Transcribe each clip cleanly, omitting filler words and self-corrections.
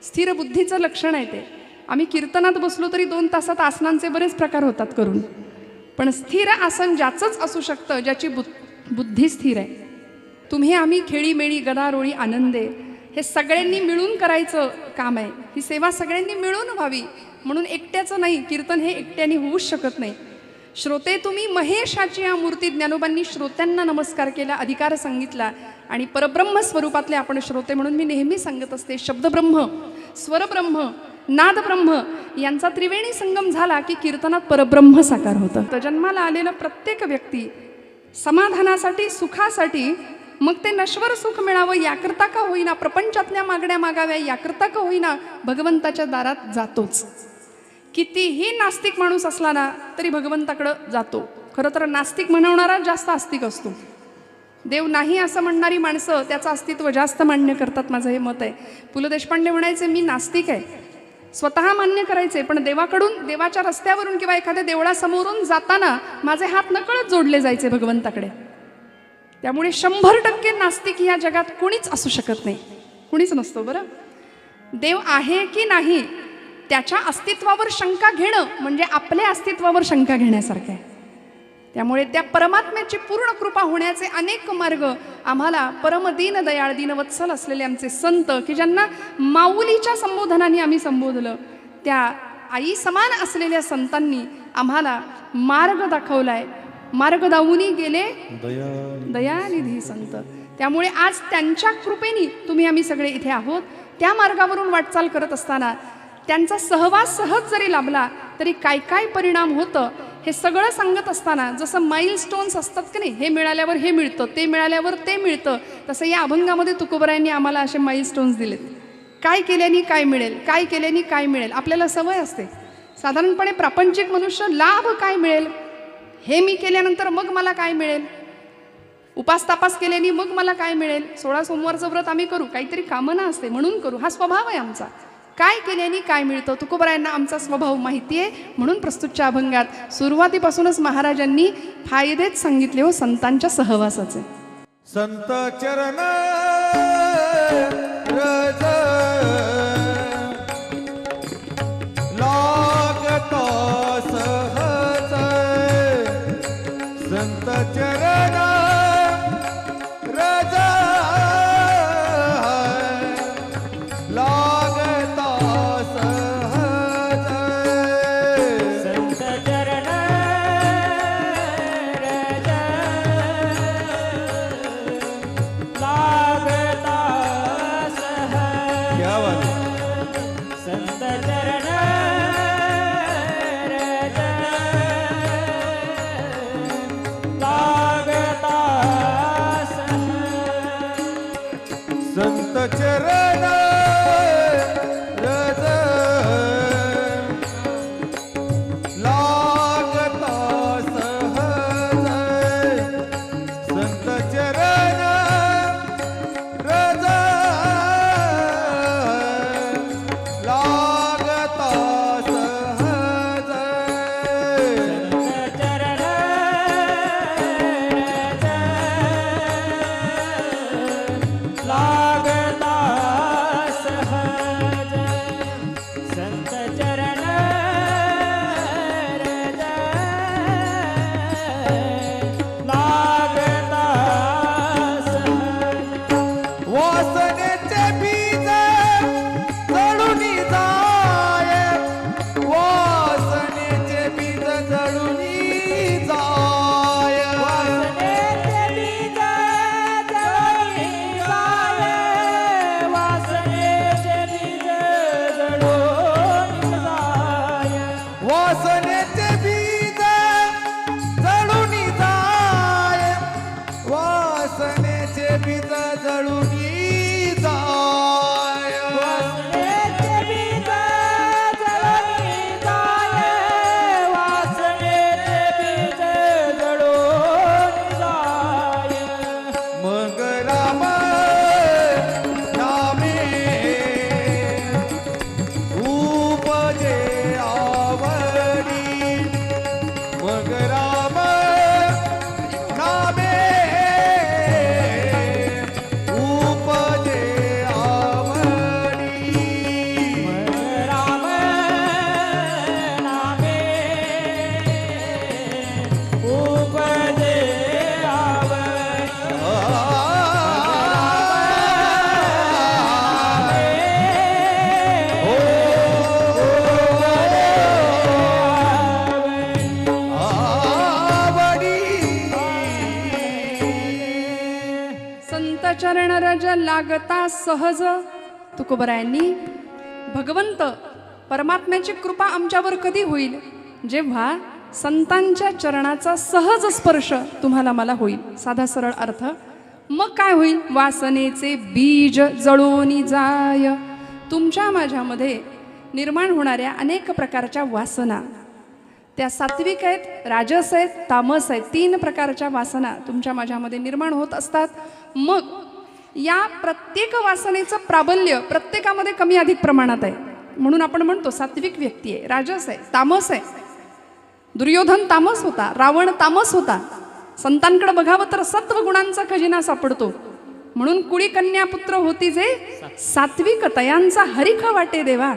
स्थिर बुद्धीचं लक्षण आहे ते. आम्ही कीर्तनात बसलो तरी 2 तासात आसनांचे बरेच प्रकार होतात करून, पण स्थिर आसन ज्याचंच असू शकतं ज्याची बुद्धी स्थिर आहे. तुम्ही आम्ही खेळीमेळी गदारोळी आनंदे हे सगळ्यांनी मिळून करायचं काम आहे. ही सेवा सगळ्यांनी मिळून व्हावी, म्हणून एकट्याचं नाही. कीर्तन हे एकट्याने होऊच शकत नाही. श्रोते तुम्ही महेशाची या मूर्ती. ज्ञानोबांनी श्रोत्यांना नमस्कार केला, अधिकार सांगितला, आणि परब्रह्म स्वरूपातले आपण श्रोते म्हणून मी नेहमी सांगत असते, शब्दब्रह्म, स्वरब्रह्म, नादब्रह्म यांचा त्रिवेणी संगम झाला की कीर्तनात परब्रह्म साकार होतं. तर जन्माला आलेलं प्रत्येक व्यक्ती समाधानासाठी, सुखासाठी, मग ते नश्वर सुख मिळावं याकरता का होईना, प्रपंचातल्या मागण्या मागाव्या याकरता का होईना, भगवंताच्या दारात जातोच. कितीही नास्तिक माणूस असला ना तरी भगवंताकडं जातो. खरं तर नास्तिक म्हणवणारा जास्त आस्तिक असतो. देव नाही असं म्हणणारी माणसं त्याचं अस्तित्व जास्त मान्य करतात, माझं हे मत आहे. पु ल देशपांडे म्हणायचे, मी नास्तिक आहे, स्वतः मान्य करायचे, पण देवाकडून, देवाच्या रस्त्यावरून किंवा एखाद्या देवळासमोरून जाताना माझे हात नकळत जोडले जायचे भगवंताकडे. त्यामुळे 100% नास्तिक या जगात कोणीच असू शकत नाही, कुणीच नसतो. बरं, देव आहे की नाही त्याच्या अस्तित्वावर शंका घेणं म्हणजे आपल्या अस्तित्वावर शंका घेण्यासारखं आहे. त्यामुळे त्या परमात्म्याची पूर्ण कृपा होण्याचे अनेक मार्ग आम्हाला परम दीन दयाळ दीनवत्सल असलेले आमचे संत, की ज्यांना माऊलीच्या संबोधनाने आम्ही संबोधलं, त्या आई समान असलेल्या संतांनी आम्हाला मार्ग दाखवलाय. मार्ग दावूनी गेले दयानिधी संत. त्यामुळे आज त्यांच्या कृपेने तुम्ही आम्ही सगळे इथे आहोत. त्या मार्गावरून वाटचाल करत असताना त्यांचा सहवास सहज जरी लाभला तरी काय काय परिणाम होतं हे सगळं सांगत असताना, जसं माइलस्टोन्स असतात की नाही, हे मिळाल्यावर हे मिळतं, ते मिळाल्यावर ते मिळतं, तसं या अभंगामध्ये तुकोबरायांनी आम्हाला असे माइलस्टोन्स दिलेत. काय केल्याने काय मिळेल, काय केल्याने काय मिळेल. आपल्याला सवय असते साधारणपणे, प्रापंचिक मनुष्य लाभ काय मिळेल, हे मी केल्यानंतर मग मला काय मिळेल, उपास तापास केल्याने मग मला काय मिळेल, 16 सोमवारचं व्रत आम्ही करू, काहीतरी कामना असते म्हणून करू, हा स्वभाव आहे आमचा. काय केल्याने काय मिळतं, तुकोबरायांना आमचा स्वभाव माहिती आहे, म्हणून प्रस्तुतच्या अभंगात सुरुवातीपासूनच महाराजांनी फायदेच सांगितले हो संतांच्या सहवासाचे. संत चरण रज लागता सहज, संत चरण रज लागता सहज, संत चरण रज लागता सहज. क्या बात है. संत चरण रज लागता सहज. संत चरण रज लागता सहज, संत चरण रज लागता सहज. तुकोबरायांनी भगवंत परमात्म्याची कृपा आमच्यावर कधी होईल? जेव्हा संतांच्या चरणाचा सहज स्पर्श तुम्हाला मला होईल. साधा सरळ अर्थ. मग काय होईल? वासनेचे बीज जळून जाय. तुमच्या माझ्यामध्ये निर्माण होणाऱ्या अनेक प्रकारच्या वासना, त्या सात्विक आहेत, राजस आहेत, तामस आहेत. 3 प्रकारच्या वासना तुमच्या माझ्यामध्ये निर्माण होत असतात. मग या प्रत्येक वासनेचं प्राबल्य प्रत्येकामध्ये कमी अधिक प्रमाणात आहे. म्हणून आपण म्हणतो सात्विक व्यक्ती आहे, राजस आहे, तामस आहे. दुर्योधन तामस होता, रावण तामस होता. संतांकडे बघावं तर सत्व गुणांचा खजिना सापडतो. म्हणून कुळी कन्या पुत्र होती जे सात्विक तयांचा हरिख वाटे देवा.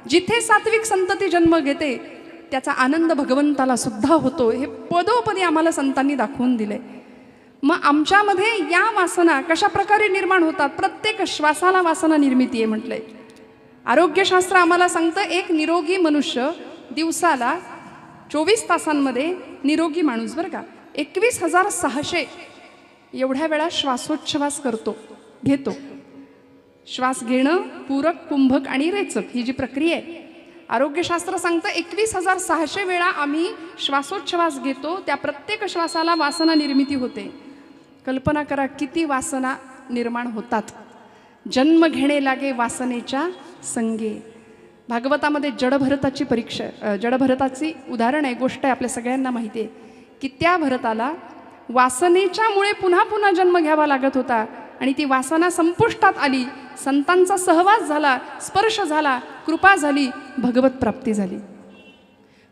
जिथे सात्विक संतती जन्म घेते त्याचा आनंद भगवंताला सुद्धा होतो. हे पदोपदी आम्हाला संतांनी दाखवून दिले. मग आमच्यामध्ये या वासना कशा प्रकारे निर्माण होतात? प्रत्येक श्वासाला वासना निर्मिती आहे म्हटलंय. आरोग्यशास्त्र आम्हाला सांगतं एक निरोगी मनुष्य दिवसाला 24 तासांमध्ये निरोगी माणूस बरं का 21,600 एवढ्या वेळा श्वासोच्छ्वास घेतो. श्वास घेणं, पूरक, कुंभक आणि रेचक ही जी प्रक्रिया आहे, आरोग्यशास्त्र सांगतं 21,600 वेळा आम्ही श्वासोच्छ्वास घेतो. त्या प्रत्येक श्वासाला वासना निर्मिती होते. कल्पना करा किती वासना निर्माण होतात. जन्म घेणे लागे वासनेच्या संगे. भागवतामध्ये जडभरताची उदाहरण आहे, गोष्ट आहे, आपल्या सगळ्यांना माहिती आहे की त्या भरताला वासनेच्यामुळे पुन्हा पुन्हा जन्म घ्यावा लागत होता. आणि ती वासना संपुष्टात आली, संतांचा सहवास झाला, स्पर्श झाला, कृपा झाली, भगवत प्राप्ती झाली.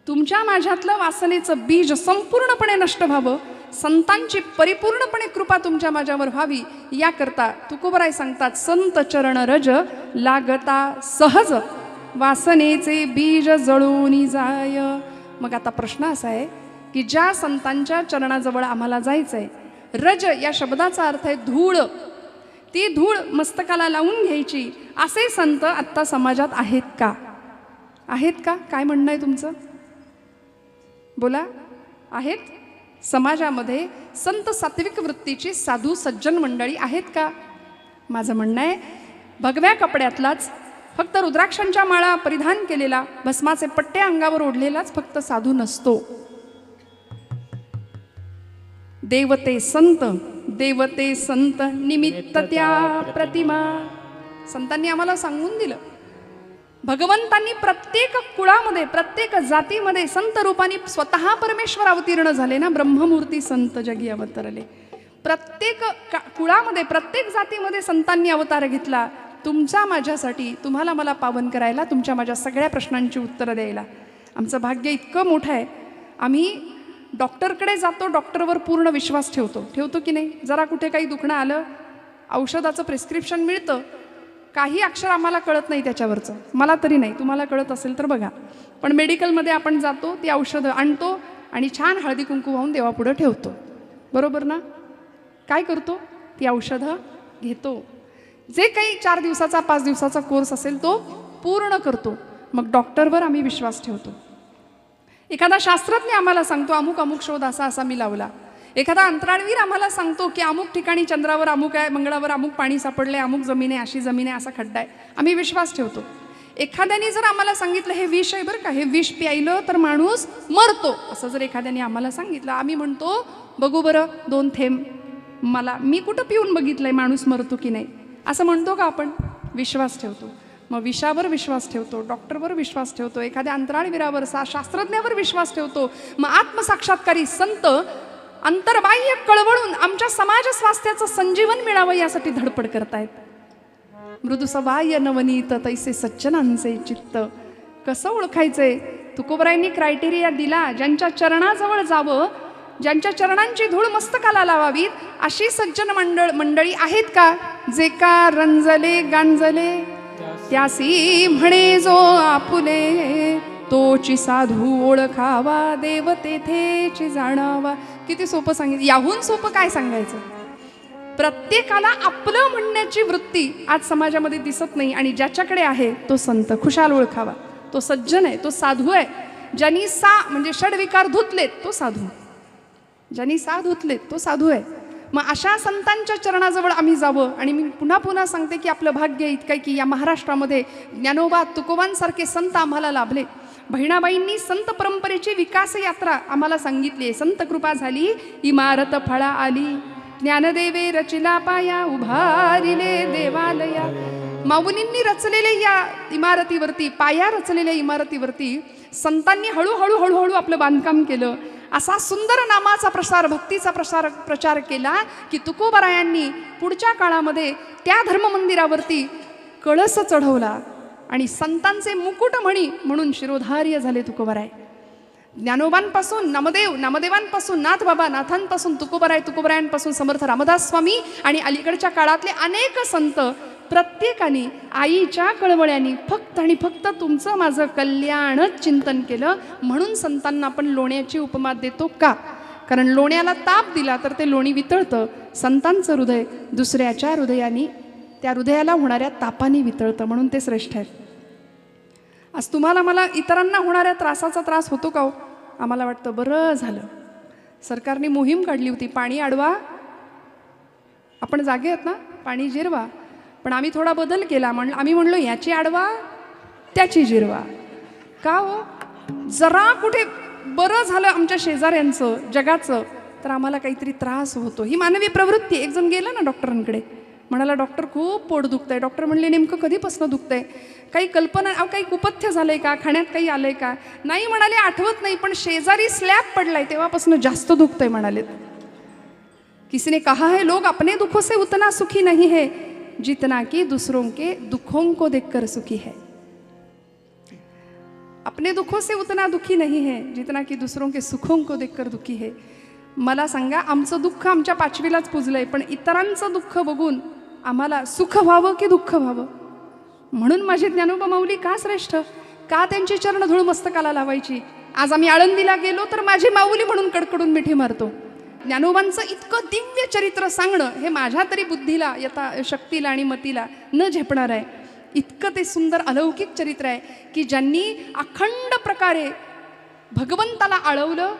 तुमच्या माझ्यातलं वासनेचं बीज संपूर्णपणे नष्ट व्हावं, संतांची परिपूर्णपणे कृपा तुमच्या माझ्यावर व्हावी, याकरता तुकोबराय सांगतात संत चरण रज लागता सहज वासनेचे बीज जळून जाय. मग आता प्रश्न असा आहे की ज्या संतांच्या चरणाजवळ आम्हाला जायचंय, रज या शब्दाचा अर्थ आहे धूळ. ती धूळ मस्तकाला लावून घ्यायची, असे संत आत्ता समाजात आहेत का? आहेत का? काय म्हणणं आहे तुमचं? बोला. आहेत? समाजामध्ये संत सात्विक वृत्तीची साधू सज्जन मंडळी आहेत का? माझं म्हणणं आहे भगव्या कपड्यातलाच, फक्त रुद्राक्षांच्या माळा परिधान केलेला, भस्माचे पट्टे अंगावर ओढलेलाच फक्त साधू नसतो. देवते संत निमित्त त्या प्रतिमा. संतांनी आम्हाला सांगून दिलं, भगवंतांनी प्रत्येक कुळामध्ये, प्रत्येक जातीमध्ये संत रूपाने स्वतः परमेश्वर अवतीर्ण झाले ना. ब्रह्ममूर्ती संत जगी अवतरले. प्रत्येक कुळामध्ये, प्रत्येक जातीमध्ये संतांनी अवतार घेतला तुमचा माझ्यासाठी, तुम्हाला मला पावन करायला, तुमच्या माझ्या सगळ्या प्रश्नांची उत्तरं द्यायला. आमचं भाग्य इतकं मोठं आहे. आम्ही डॉक्टरकडे जातो, डॉक्टरवर पूर्ण विश्वास ठेवतो की नाही? जरा कुठे काही दुखणं आलं, औषधाचं प्रिस्क्रिप्शन मिळतं, काही अक्षर आम्हाला कळत नाही त्याच्यावरचं, मला तरी नाही, तुम्हाला कळत असेल तर बघा. पण मेडिकलमध्ये आपण जातो, ती औषधं आणतो आणि छान हळदी कुंकू वाहून देवापुढं ठेवतो, बरोबर ना? काय करतो? ती औषधं घेतो. जे काही 4 दिवसाचा 5 दिवसाचा कोर्स असेल तो पूर्ण करतो. मग डॉक्टरवर आम्ही विश्वास ठेवतो. एखादा शास्त्रज्ञ आम्हाला सांगतो अमुक अमुक शोध असा असा मी लावला. एखादा अंतराळवीर आम्हाला सांगतो की अमुक ठिकाणी चंद्रावर अमुक आहे, मंगळावर अमुक पाणी सापडले, अमुक जमीन आहे, अशी जमीन आहे, असा खड्डा आहे. आम्ही विश्वास ठेवतो. एखाद्याने जर आम्हाला सांगितलं हे विष आहे बरं का, हे विष प्यायलं तर माणूस मरतो, असं जर एखाद्याने आम्हाला सांगितलं, आम्ही म्हणतो बघू बरं 2 थेंब, मी कुठं पिऊन बघितलंय माणूस मरतो की नाही, असं म्हणतो का आपण? विश्वास ठेवतो. मग विषावर विश्वास ठेवतो, डॉक्टरवर विश्वास ठेवतो, एखाद्या अंतराळवीरावर, शास्त्रज्ञावर विश्वास ठेवतो. मग आत्मसाक्षात्कारी संत अंतर्बाह्य कळवळून आमच्या समाज स्वास्थ्याचं संजीवन मिळावं यासाठी धडपड करतायत. मृदुसबाह्य नवनीत तैसे सज्जनांचे चित्त. कसं ओळखायचंय? तुकोबरायांनी क्रायटेरिया दिला. ज्यांच्या चरणाजवळ जावं, ज्यांच्या चरणांची धूळ मस्तकाला लावावीत, अशी सज्जन मंडळी आहेत का? जे का रंजले गांजले त्यासी म्हणे जो आपुले, तोची साधू ओळखावा, देव तेथेची जाणावा. किती सोपं सांगितलं. याहून सोपं काय सांगायचं? प्रत्येकाला आपलं म्हणण्याची वृत्ती आज समाजामध्ये दिसत नाही, आणि ज्याच्याकडे आहे तो संत खुशाल ओळखावा, तो सज्जन आहे, तो साधू आहे. ज्यांनी म्हणजे षडविकार धुतलेत तो साधू, ज्यांनी धुतलेत तो साधू आहे. मग अशा संतांच्या चरणाजवळ आम्ही जावं. आणि मी पुन्हा पुन्हा सांगते की आपलं भाग्य इतकं आहे की या महाराष्ट्रामध्ये ज्ञानोबा तुकोबांसारखे संत आम्हाला लाभले. बहिणाबाईंनी संत परंपरेची विकास यात्रा आम्हाला सांगितली आहे. संत कृपा झाली इमारत फळा आली, ज्ञानदेवे रचिला पाया, उभारिले देवालया. माऊलींनी रचलेल्या या इमारतीवरती, पाया रचलेल्या इमारतीवरती संतांनी हळूहळू हळूहळू आपलं बांधकाम केलं. असा सुंदर नामाचा प्रसार, भक्तीचा प्रचार केला की तुकोबारायांनी पुढच्या काळामध्ये त्या धर्ममंदिरावरती कळस चढवला आणि संतांचे मुकुटमणी म्हणून शिरोधार्य झाले तुकोबाराय. ज्ञानोबांपासून नामदेव, नामदेवांपासून नाथबाबा, नाथांपासून तुकोबाराय, तुकोबारायांपासून समर्थ रामदास स्वामी आणि अलीकडच्या काळातले अनेक संत, प्रत्येकाने आईच्या कळवळ्याने फक्त आणि फक्त तुमचं माझं कल्याणच चिंतन केलं. म्हणून संतांना आपण लोण्याची उपमा देतो का? कारण लोण्याला ताप दिला तर ते लोणी वितळतं. संतांचं हृदय दुसऱ्याच्या हृदयाने, त्या हृदयाला होणाऱ्या तापाने वितळतं, म्हणून ते श्रेष्ठ आहेत. आज तुम्हाला मला इतरांना होणाऱ्या त्रासाचा त्रास होतो का हो? आम्हाला वाटतं बरं झालं सरकारने मोहीम काढली होती, पाणी अडवा, आपण जागे आहेत ना, पाणी जिरवा. पण आम्ही थोडा बदल केला. आम्ही म्हणलो याची अडवा त्याची जिरवा. का हो? जरा कुठे बरं झालं आमच्या शेजाऱ्यांचं, जगाचं, तर आम्हाला काहीतरी त्रास होतो. ही मानवी प्रवृत्ती. एक जण गेला ना डॉक्टरांकडे, म्हणाला डॉक्टर खूप पोट दुखतंय. डॉक्टर म्हणले नेमकं कधीपासून दुखतंय? काही कल्पना, काही कुपथ्य झालंय का, खाण्यात काही आलंय का? नाही म्हणाले, आठवत नाही, पण शेजारी स्लॅब पडलाय तेव्हापासून जास्त दुखतंय म्हणाले. किसी ने कहा है लोग अपने दुखों से उतना सुखी नहीं है जितना कि दूसरों के दुखों को देखकर सुखी है. अपने दुखों से उतना दुखी नहीं है जितना कि दूसरों के सुखों को देखकर दुखी है. मला सांगा, आमचं दुःख आमच्या पाचवीलाच पुजलंय, पण इतरांचं दुःख बघून आम्हाला सुख व्हावं की दुःख व्हावं? म्हणून माझे ज्ञानोबा माऊली का श्रेष्ठ? का त्यांची चरणधूळ मस्तकाला लावायची? आज आम्ही आळंदीला गेलो तर माझी माऊली म्हणून कडकडून मिठी मारतो. ज्ञानोबांचं इतकं दिव्य चरित्र सांगणं हे माझ्या तरी बुद्धीला, यथा शक्तीला आणि मतीला न झेपणार आहे. इतकं ते सुंदर अलौकिक चरित्र आहे की ज्यांनी अखंड प्रकारे भगवंताला आळवलं.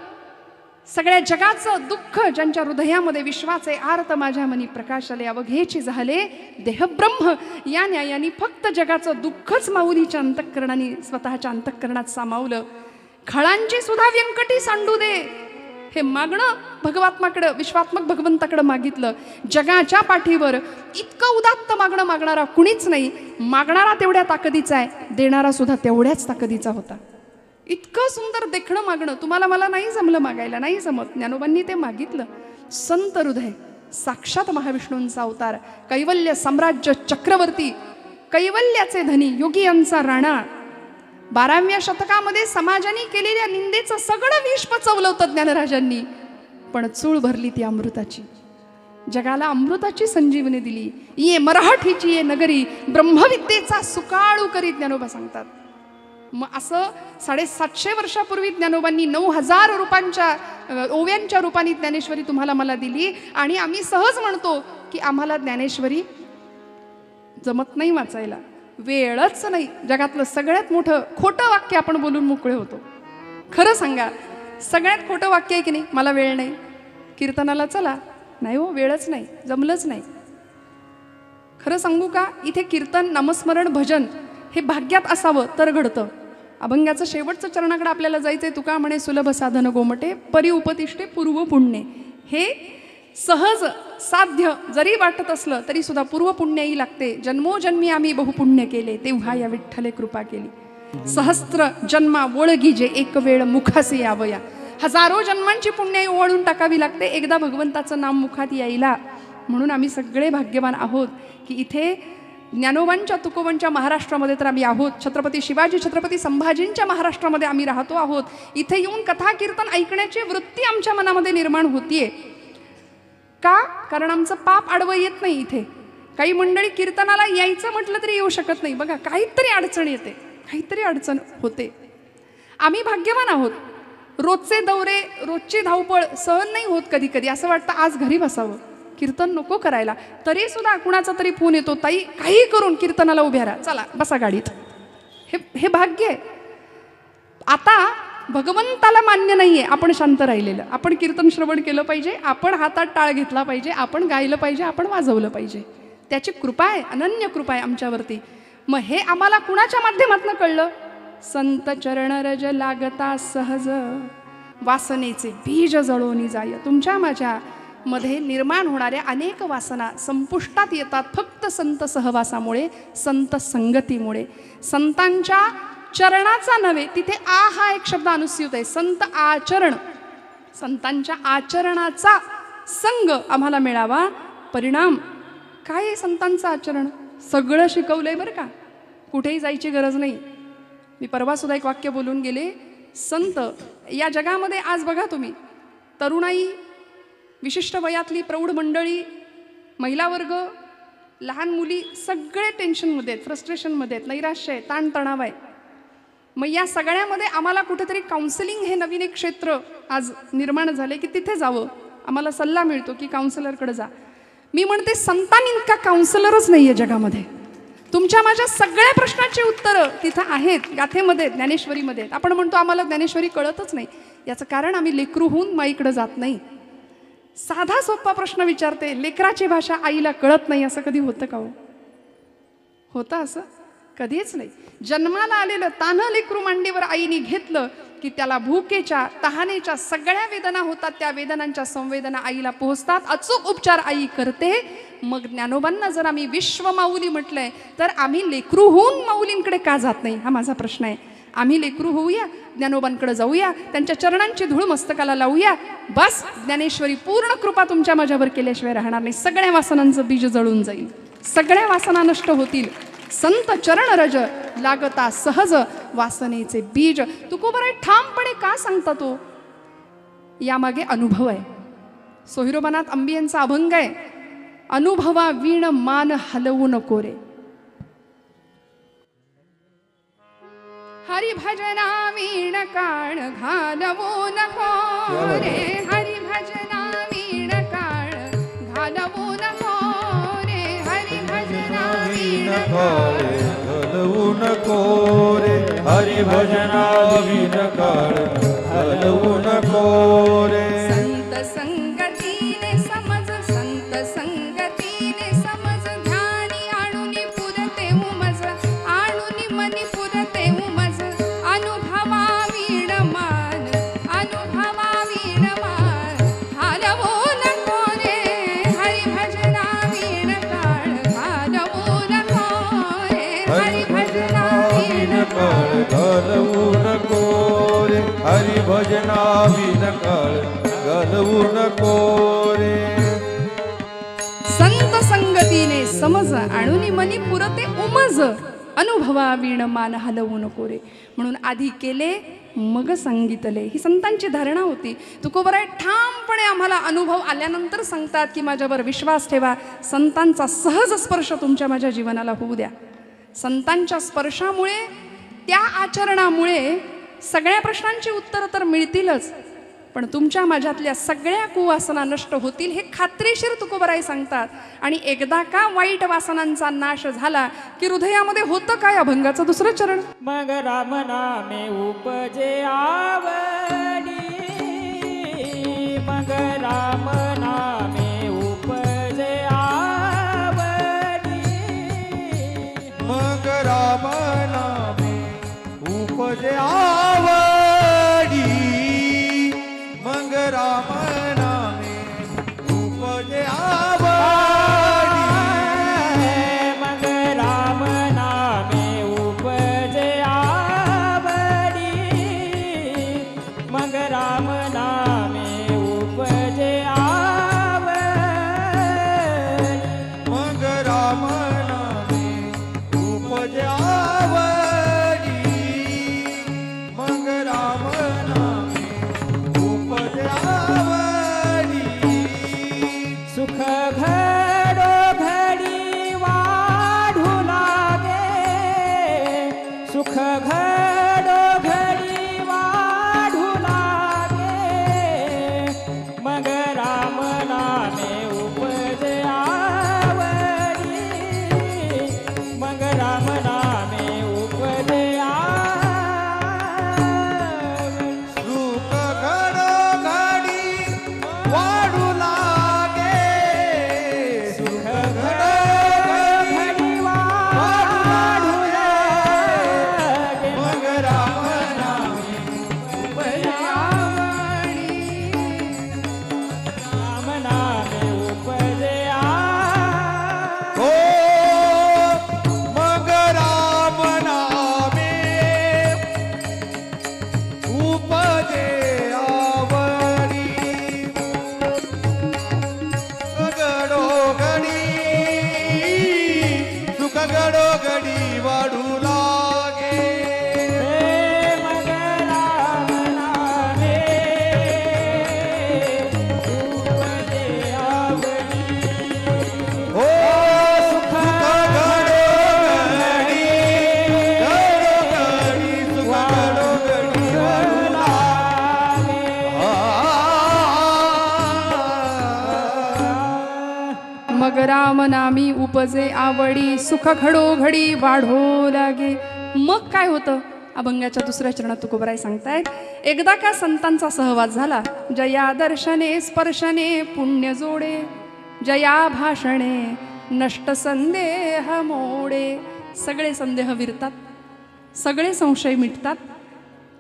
सगळ्या जगाचं दुःख ज्यांच्या हृदयामध्ये विश्वाचे आर्त माझ्या मनी प्रकाशाले, अवघेची झाले देहब्रह्म, या न्यायाने फक्त जगाचं दुःखच माऊलीच्या अंतःकरणाने, स्वतःच्या अंतःकरणात सामावलं. खळांची सुद्धा व्यंकटी सांडू दे, हे मागणं भगवात्माकडं, विश्वात्मक भगवंताकडं मागितलं. जगाच्या पाठीवर इतकं उदात्त मागणं मागणारा कुणीच नाही. मागणारा तेवढ्या ताकदीचा आहे, देणारा सुद्धा तेवढ्याच ताकदीचा होता. इतकं सुंदर देखणं मागणं तुम्हाला मला नाही जमलं मागायला, नाही जमत. ज्ञानोबांनी ते मागितलं. संत हृदय साक्षात महाविष्णूंचा अवतार, कैवल्य साम्राज्य चक्रवर्ती, कैवल्याचे धनी, योगी यांचा राणा. 12व्या शतकामध्ये समाजाने केलेल्या निंदेचं सगळं विष पचवलं होतं ज्ञानराजांनी, पण चूळ भरली ती अमृताची. जगाला अमृताची संजीवनी दिली. ये मराठीची ये नगरी, ब्रह्मविद्येचा सुकाळू करी, ज्ञानोबा सांगतात. मग असं 750 वर्षापूर्वी ज्ञानोबांनी 9000 रूपांच्या ओव्यांच्या रूपाने ज्ञानेश्वरी तुम्हाला मला दिली. आणि आम्ही सहज म्हणतो की आम्हाला ज्ञानेश्वरी जमत नाही वाचायला, वेळच नाही. जगातलं सगळ्यात मोठं खोटं वाक्य आपण बोलून मोकळे होतो. खरं सांगा, सगळ्यात खोटं वाक्य आहे की नाही, मला वेळ नाही. कीर्तनाला चला, नाही हो, वेळच नाही, जमलंच नाही. खरं सांगू का, इथे कीर्तन, नामस्मरण, भजन हे भाग्यात असावं तर घडतं. अभंगाचं शेवटचं चरणाकडे आपल्याला जायचंय. तुका म्हणे सुलभ साधन गोमटे, परी उपतिष्ठे पूर्व पुण्य. हे सहज साध्य जरी वाटत असलं तरी सुद्धा पूर्व पुण्यही लागते. जन्मोजन्मी आम्ही बहुपुण्य केले, तेव्हा या विठ्ठले कृपा केली. सहस्त्र जन्मा ओळगी जे एक वेळ मुखासे यावया. हजारो जन्मांची पुण्य ओवाळून टाकावी लागते एकदा भगवंताचं नाम मुखात यायला. म्हणून आम्ही सगळे भाग्यवान आहोत की इथे ज्ञानोबांच्या, तुकोबांच्या महाराष्ट्रामध्ये तर आम्ही आहोत. छत्रपती शिवाजी, छत्रपती संभाजींच्या महाराष्ट्रामध्ये आम्ही राहतो आहोत. इथे येऊन कथा कीर्तन ऐकण्याची वृत्ती आमच्या मनामध्ये निर्माण होतीये. का? कारण आमचं पाप आडवं येत नाही. इथे काही मंडळी कीर्तनाला यायचं म्हटलं तरी येऊ शकत नाही. बघा, काहीतरी अडचण येते, काहीतरी अडचण होते. आम्ही भाग्यवान आहोत. रोजचे दौरे, रोजची धावपळ सहन नाही होत. कधी कधी असं वाटतं आज घरी बसावं, कीर्तन नको करायला. तरी सुद्धा कुणाचा तरी फोन येतो, ताई काही करून कीर्तनाला उभ्या राहा, चला बसा गाडीत. हे भाग्य आहे. आता भगवंताला मान्य नाहीये आपण शांत राहिलेलं. आपण कीर्तन श्रवण केलं पाहिजे, आपण हातात टाळ घेतला पाहिजे, आपण गायलं पाहिजे, आपण वाजवलं पाहिजे. त्याची कृपा आहे, अनन्य कृपा आहे आमच्यावरती. मग हे आम्हाला कुणाच्या माध्यमातून कळलं? संत चरण रज लागता सहज वासनेचे बीज जळोनी जाय. तुमच्या माझ्या मध्ये निर्माण होणाऱ्या अनेक वासना संपुष्टात येतात फक्त संत सहवासामुळे, संत संगतीमुळे. संतांच्या चरणाचा नव्हे, तिथे आ हा एक शब्द अनुस्यूत आहे. संत आचरण, संतांच्या आचरणाचा संग आम्हाला मिळावा. परिणाम काय आहे संतांचं आचरण? सगळं शिकवलंय बरं का, कुठेही जायची गरज नाही. मी परवा सुद्धा एक वाक्य बोलून गेले. संत या जगामध्ये आज बघा तुम्ही, तरुणाई, विशिष्ट वयातली प्रौढ मंडळी, महिला वर्ग, लहान मुली सगळे टेन्शनमध्ये आहेत, फ्रस्ट्रेशनमध्ये आहेत, नैराश्य आहे, ताणतणाव आहे. मग या सगळ्यामध्ये आम्हाला कुठेतरी काउन्सिलिंग हे नवीन एक क्षेत्र आज निर्माण झाले की तिथे जावं. आम्हाला सल्ला मिळतो की काउन्सिलरकडे जा. मी म्हणते संतांइतका काउन्सिलरच नाही आहे जगामध्ये. तुमच्या माझ्या सगळ्या प्रश्नांची उत्तरं तिथं आहेत, गाथेमध्ये, ज्ञानेश्वरीमध्ये आहेत. आपण म्हणतो आम्हाला ज्ञानेश्वरी कळतच नाही. याचं कारण आम्ही लेकरू होऊन माईकडे जात नाही. साधा सोपा प्रश्न विचारते, लेकराची भाषा आईला कळत नाही, असं कधी होतं का हो? होतं असं? कधीच नाही. जन्माला आलेलं तान्हं लेकरू मांडीवर आईने घेतलं की त्याला भूकेच्या, तहानेच्या सगळ्या वेदना होतात. त्या वेदनांच्या संवेदना आईला पोहोचतात. अचूक उपचार आई करते. मग ज्ञानोबांना जर आम्ही विश्वमाऊली म्हटलंय तर आम्ही लेकरू होऊन माऊलींकडे का जात नाही, हा माझा प्रश्न आहे. आम्ही लेकरू होऊया, ज्ञानोबांकडे जाऊया, त्यांच्या चरणांची धूळ मस्तकाला लावूया. बस ज्ञानेश्वरी पूर्ण कृपा तुमच्या माझ्यावर केल्याशिवाय राहणार नाही. सगळ्या वासनांचं बीज जळून जाईल, सगळ्या वासना नष्ट होतील. संत चरण रज लागता सहज वासनेचे बीज. तुकोबराय ठामपणे का सांगता तो? यामागे अनुभव आहे. सोहिरोबानाथ अंबी यांचा अभंग आहे, अनुभवा वीण मान हलवू नको रे. हरिभजना वीण काळ घालवू नको रे. हरिभजना वीण काळ घालवू नको रे. हरिभजना वीण हलवू नको रे. हरिभजना वीण काळ हलवू नको रे. संत संगतीने समज, संत संगतीने समज, ध्यानी आणूनी पुरते उमज, आणूनी मनी पुरते उमज. अनुभवा वीण मान, अनुभवा वीण मान हलवू नको रे. हरिभजना वीण काळ घालवू नको रे. हरिभजना वीण काळ घालवू नको रे. हरिभजना वीण काळ घालवू नको रे. संत संगतीने समज, आणूनी मनी पुरते उमज. अनुभवा वीण मान हलवू नको रे. म्हणून आधी केले मग सांगितले, ही संतांची धारणा होती. तुकोबराय ठामपणे आम्हाला अनुभव आल्यानंतर सांगतात की माझ्यावर विश्वास ठेवा. संतांचा सहज स्पर्श तुमच्या माझ्या जीवनाला होऊ द्या. संतांच्या स्पर्शामुळे, त्या आचरणामुळे सगळ्या प्रश्नांची उत्तरं तर मिळतीलच, पण तुमच्या माझ्यातल्या सगळ्या कुवासना नष्ट होतील, हे खात्रीशीर तुकोबराय सांगतात. आणि एकदा का वाईट वासनांचा नाश झाला की हृदयामध्ये होतं काय? अभंगाचं दुसरं चरण. मग राम नामे उपजे आवडी. मग राम नामे उपजे आवडी. मग राम नामे उपजे आवडी. मग राम नामे उपजे आवडी. मग राम नामे उपजे आवडी. मग राम नामे उपजे आवडी. मग राम नामे उपजे आवडी. मग राम नामे उपजे आवडी. सुख घडो घडी वाढू लागे. सुख घडो घडी वाढू लागे. मग राम नामे उपजे आवडी. मग राम नामे उपजे आवडी. राम नामी उपजे आवडी सुख घडोघडी वाढो लागे. मग काय होतं? अभंगाच्या दुसऱ्या चरणात तुकोबराय सांगतायत, एकदा का संतांचा सहवास झाला, जया दर्शने स्पर्शने पुण्य जोडे, जया भाषणे नष्ट संदेह मोडे. सगळे संदेह विरतात, सगळे संशय मिटतात.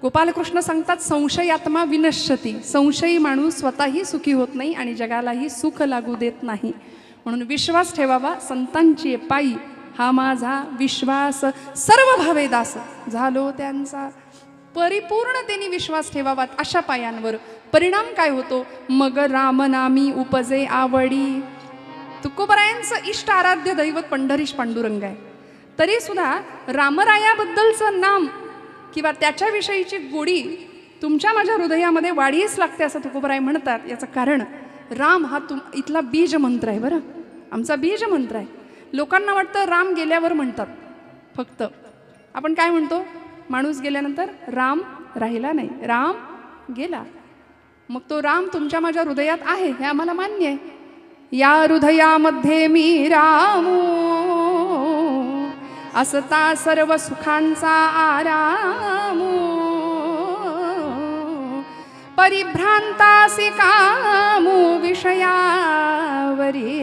गोपालकृष्ण सांगतात, संशयात्मा विनश्यती. संशयी माणूस स्वतःही सुखी होत नाही आणि जगालाही सुख लागू देत नाही. म्हणून विश्वास ठेवावा संतांची पायी, हा माझा विश्वास सर्व भावे दास झालो त्यांचा. परिपूर्णतेने विश्वास ठेवावा अशा पायांवर. परिणाम काय होतो? मग रामनामी उपजे आवडी. तुकोबरायांचं इष्ट आराध्य दैवत पंढरीश पांडुरंग आहे, तरी सुद्धा रामरायाबद्दलचं नाम किंवा त्याच्याविषयीची गोडी तुमच्या माझ्या हृदयामध्ये वाढीच लागते असं तुकोबराय म्हणतात. याचं कारण राम हा इथला बीज मंत्र आहे. बरं, आमचा बीज मंत्र आहे. लोकांना वाटतं राम गेल्यावर म्हणतात फक्त. आपण काय म्हणतो? माणूस गेल्यानंतर राम राहिला नाही, राम गेला. मग तो राम तुमच्या माझ्या हृदयात आहे हे आम्हाला मान्य आहे. या हृदयामध्ये मी रामू असता सर्व सुखांचा आरामू, परिभ्रांतासी कामू विषयावरी.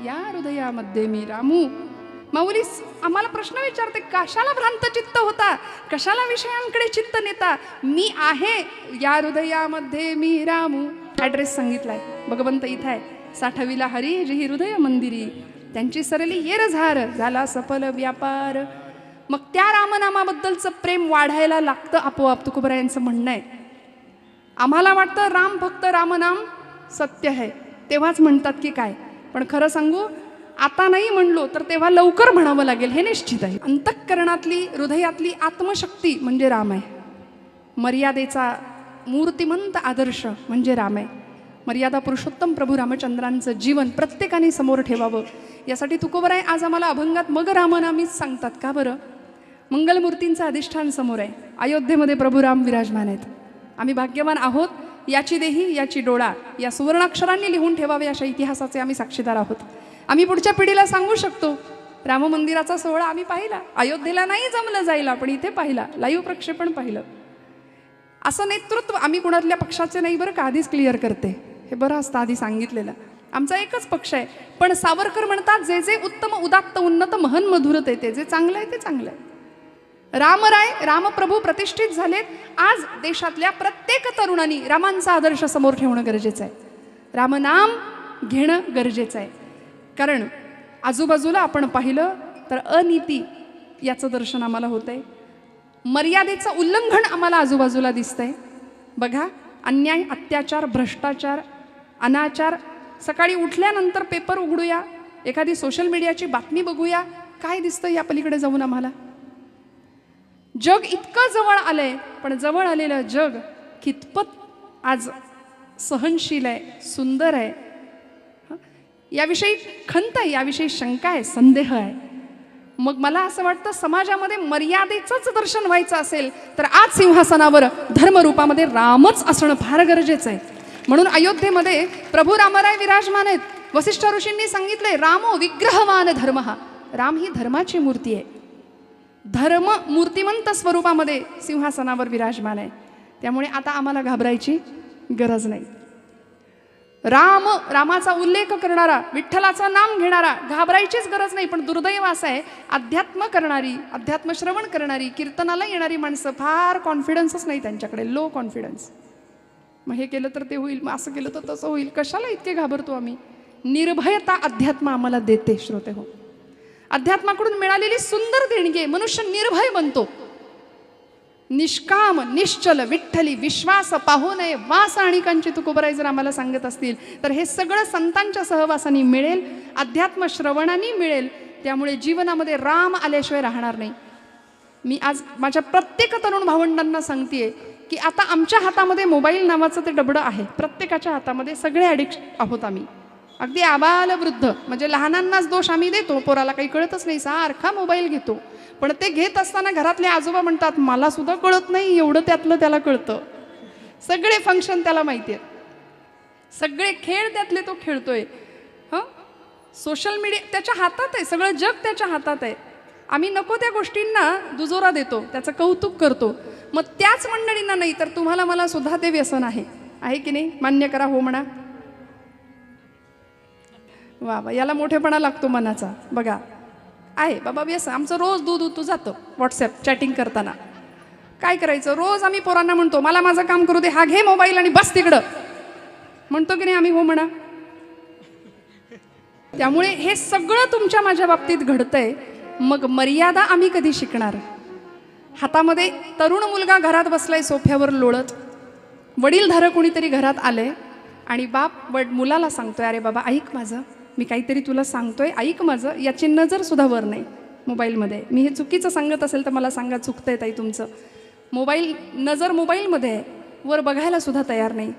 या हृदयामध्ये मी रामू. माऊली आम्हाला प्रश्न विचारते, कशाला भ्रांत चित्त होता, कशाला विषयांकडे चित्त नेता? मी आहे या हृदयामध्ये मी रामू. ॲड्रेस सांगितलाय, भगवंत इथं आहे. साठविला हरी जी हृदय मंदिरी, त्यांची सरली येर झार झाला सफल व्यापार. मग त्या रामनामाबद्दलचं प्रेम वाढायला लागतं आपोआप. तुकोबरायांचं म्हणणं आहे. आम्हाला वाटतं राम फक्त रामनाम सत्य आहे तेव्हाच म्हणतात की काय, पण खरं सांगू, आता नाही म्हणलो तर तेव्हा लवकर म्हणावं लागेल हे निश्चित आहे. अंतःकरणातली हृदयातली आत्मशक्ती म्हणजे राम आहे. मर्यादेचा मूर्तिमंत आदर्श म्हणजे राम आहे. मर्यादा पुरुषोत्तम प्रभू रामचंद्रांचं जीवन प्रत्येकाने समोर ठेवावं. यासाठी तुकोबराय आज आम्हाला अभंगात मग रामनामीच सांगतात. का बरं? मंगलमूर्तींचं अधिष्ठान समोर आहे. अयोध्येमध्ये प्रभू राम विराजमान आहेत. आम्ही भाग्यवान आहोत. याची देही याची डोळा या सुवर्णाक्षरांनी लिहून ठेवावे अशा इतिहासाचे आम्ही साक्षीदार आहोत. आम्ही पुढच्या पिढीला सांगू शकतो, राम मंदिराचा सोहळा आम्ही पाहिला. अयोध्येला नाही जमलं जायला, पण इथे पाहिला, लाईव्ह प्रक्षेपण पाहिलं. असं नेतृत्व आम्ही कुणातल्या पक्षाचे नाही बरं का, आधीच क्लिअर करते. हे बरं असतं आधी सांगितलेलं. आमचा एकच पक्ष आहे. पण सावरकर म्हणतात, जे जे उत्तम उदात्त उन्नत महन मधुर ते जे चांगलं आहे ते चांगलं आहे. रामराय रामप्रभू प्रतिष्ठित झालेत. आज देशातल्या प्रत्येक तरुणांनी रामांचा आदर्श समोर ठेवणं गरजेचं आहे. रामनाम घेणं गरजेचं आहे. कारण आजूबाजूला आपण पाहिलं तर अनीती याचं दर्शन आम्हाला होतंय. मर्यादेचं उल्लंघन आम्हाला आजूबाजूला दिसतंय. बघा, अन्याय, अत्याचार, भ्रष्टाचार, अनाचार. सकाळी उठल्यानंतर पेपर उघडूया, एखादी सोशल मीडियाची बातमी बघूया, काय दिसतं या पलीकडे जाऊन आम्हाला? जग इतकं जवळ आलंय, पण जवळ आलेलं जग कितपत आज सहनशील आहे, सुंदर आहे, याविषयी खंत आहे, याविषयी शंका आहे, संदेह आहे. मग मला असं वाटतं, समाजामध्ये मर्यादेचंच दर्शन व्हायचं असेल तर आज सिंहासनावर धर्मरूपामध्ये रामच असणं फार गरजेचं आहे. म्हणून अयोध्येमध्ये प्रभू रामराय विराजमान आहेत. वसिष्ठ ऋषींनी सांगितलंय, रामो विग्रहवान धर्म. राम ही धर्माची मूर्ती आहे. धर्म मूर्तिमंत स्वरूपामध्ये सिंहासनावर विराजमान आहे. त्यामुळे आता आम्हाला घाबरायची गरज नाही. रामाचा उल्लेख करणारा, विठ्ठलाचं नाम घेणारा, घाबरायचीच गरज नाही. पण दुर्दैव असं आहे, अध्यात्म करणारी, अध्यात्मश्रवण करणारी, कीर्तनाला येणारी माणसं फार कॉन्फिडन्सच नाही त्यांच्याकडे, लो कॉन्फिडन्स. मग हे केलं तर ते होईल, मग असं केलं तर तसं होईल. कशाला इतके घाबरतो आम्ही? निर्भयता अध्यात्म आम्हाला देते. श्रोते हो, अध्यात्माकडून मिळालेली सुंदर देणगी, मनुष्य निर्भय बनतो. निष्काम निश्चल विठ्ठली विश्वास पाहू नये वास आणिकांची तुकोबराय जर आम्हाला सांगत असतील तर हे सगळं संतांच्या सहवासाने मिळेल, अध्यात्म श्रवणाने मिळेल. त्यामुळे जीवनामध्ये राम आल्याशिवाय राहणार नाही. मी आज माझ्या प्रत्येक तरुण भावंडांना सांगतेय की आता आमच्या हातामध्ये मोबाईल नावाचं ते डबडं आहे. प्रत्येकाच्या हातामध्ये, सगळे ॲडिक्ट आहोत आम्ही, अगदी आबाल वृद्ध. म्हणजे लहानांनाच दोष आम्ही देतो, पोराला काही कळतच नाही, सारखा मोबाईल घेतो. पण ते घेत असताना घरातले आजोबा म्हणतात, मला सुद्धा कळत नाही एवढं त्यातलं त्याला कळतं. सगळे फंक्शन त्याला माहिती आहेत. सगळे खेळ त्यातले तो खेळतोय. हं, सोशल मीडिया त्याच्या हातात आहे, सगळं जग त्याच्या हातात आहे. आम्ही नको त्या गोष्टींना दुजोरा देतो, त्याचं कौतुक करतो. मग त्याच मंडळींना नाही तर तुम्हाला मला सुद्धा ते व्यसन आहे की नाही? मान्य करा, हो म्हणा. वा वा, याला मोठेपणा लागतो मनाचा. बघा, आहे बाबा व्यसन. आमचं रोज दूध उतू जातं व्हॉट्सॲप चॅटिंग करताना. काय करायचं, रोज आम्ही पोरांना म्हणतो मला माझं काम करू दे, हा घे मोबाईल आणि बस तिकडं. म्हणतो की नाही आम्ही? हो म्हणा. त्यामुळे हे सगळं तुमच्या माझ्या बाबतीत घडतंय. मग मर्यादा आम्ही कधी शिकणार? हातामध्ये तरुण मुलगा घरात बसलाय सोफ्यावर लोळत, वडीलधारक कोणीतरी घरात आलंय आणि बाप मुलाला सांगतोय, अरे बाबा ऐक माझं, मी काहीतरी तुला सांगतोय, ऐक माझं. याची नजर सुद्धा वर नाही मोबाईलमध्ये. मी हे चुकीचं सांगत असेल तर मला सांगा, चुकतंय ताई तुमचं. नजर मोबाईलमध्ये आहे, वर बघायला सुद्धा तयार नाही.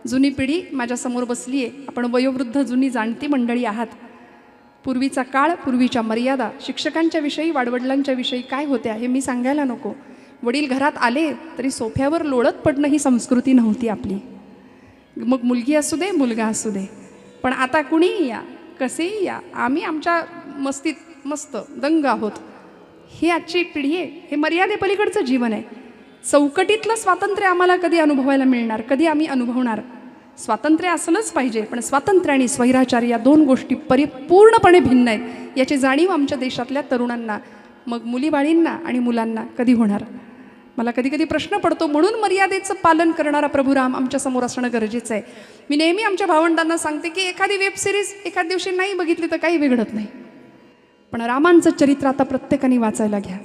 जुनी पिढी माझ्यासमोर बसली आहे. आपण वयोवृद्ध जुनी जाणती मंडळी आहात. पूर्वीचा काळ, पूर्वीच्या मर्यादा, शिक्षकांच्या विषयी, वाडवडिलांच्या विषयी काय होत्या हे मी सांगायला नको. वडील घरात आले तरी सोफ्यावर लोळत पडणं ही संस्कृती नव्हती आपली. मग मुलगी असू दे, मुलगा असू दे. पण आता कुणीही या, कसेही या, आम्ही आमच्या मस्तीत मस्त दंग आहोत. ही आजची पिढी आहे. हे मर्यादेपलीकडचं जीवन आहे. चौकटीतलं स्वातंत्र्य आम्हाला कधी अनुभवायला मिळणार? कधी आम्ही अनुभवणार? स्वातंत्र्य असलंच पाहिजे, पण स्वातंत्र्य आणि स्वैराचार या दोन गोष्टी परिपूर्णपणे भिन्न आहेत. याची जाणीव आमच्या देशातल्या तरुणांना, मग मुलीबाळींना आणि मुलांना कधी होणार? मला कधी कधी प्रश्न पडतो. म्हणून मर्यादेचं पालन करणारा प्रभुराम आमच्यासमोर असणं गरजेचं आहे. मी नेहमी आमच्या भावंडांना सांगते की एखादी वेब सिरीज एखाद दिवशी नाही बघितली तर काही बिघडत नाही, पण रामांचं चरित्र आता प्रत्येकाने वाचायला घ्या.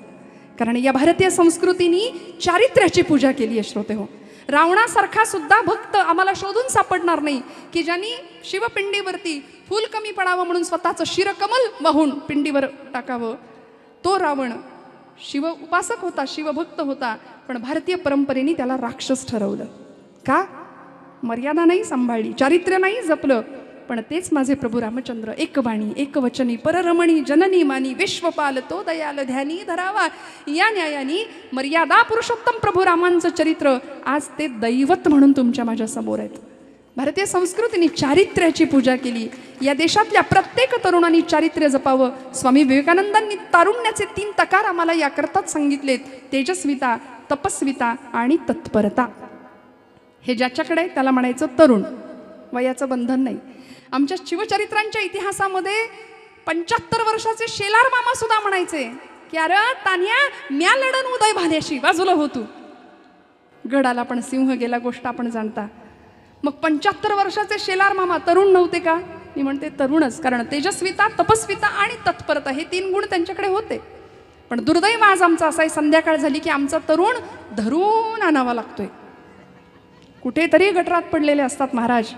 कारण या भारतीय संस्कृतीने चारित्र्याची पूजा केली आहे श्रोते हो. रावणासारखा सुद्धा भक्त आम्हाला शोधून सापडणार नाही की ज्यांनी शिवपिंडीवरती फूल कमी पडावं म्हणून स्वतःचं शिरकमल वाहून पिंडीवर टाकावं. तो रावण शिव उपासक होता, शिवभक्त होता, पण भारतीय परंपरेने त्याला राक्षस ठरवलं. का? मर्यादा नाही सांभाळली, चारित्र्य नाही जपलं. पण तेच माझे प्रभू रामचंद्र, एक वाणी एक वचनी पररमणी जननी मानी विश्वपाल तो दयाल ध्यानी धरावा, या न्यायानी मर्यादा पुरुषोत्तम प्रभू रामांचं चरित्र आज ते दैवत म्हणून तुमच्या माझ्या समोर आहेत. भारतीय संस्कृतीने चारित्र्याची पूजा केली. या देशातल्या प्रत्येक तरुणांनी चारित्र्य जपावं. स्वामी विवेकानंदांनी तारुण्याचे 3 तकार आम्हाला याकरताच सांगितलेत: तेजस्विता, तपस्विता आणि तत्परता. हे ज्याच्याकडे आहे त्याला म्हणायचं तरुण. वयाचं बंधन नाही. आमच्या शिवचरित्रांच्या इतिहासामध्ये 75 वर्षाचे शेलार मामा सुद्धा म्हणायचे की अरे तान्या, म्या लढन उदय भाल्याशी, बाजूला होतो. गडाला पण सिंह गेला, गोष्ट आपण जाणता. मग 75 वर्षाचे शेलार मामा तरुण नव्हते का? मी म्हणते तरुणच, कारण तेजस्विता, तपस्विता आणि तत्परता हे 3 गुण त्यांच्याकडे होते. पण दुर्दैव आज आमचा असा आहे, संध्याकाळ झाली की आमचा तरुण धरून आणावा लागतोय. कुठेतरी गटरात पडलेले असतात महाराज,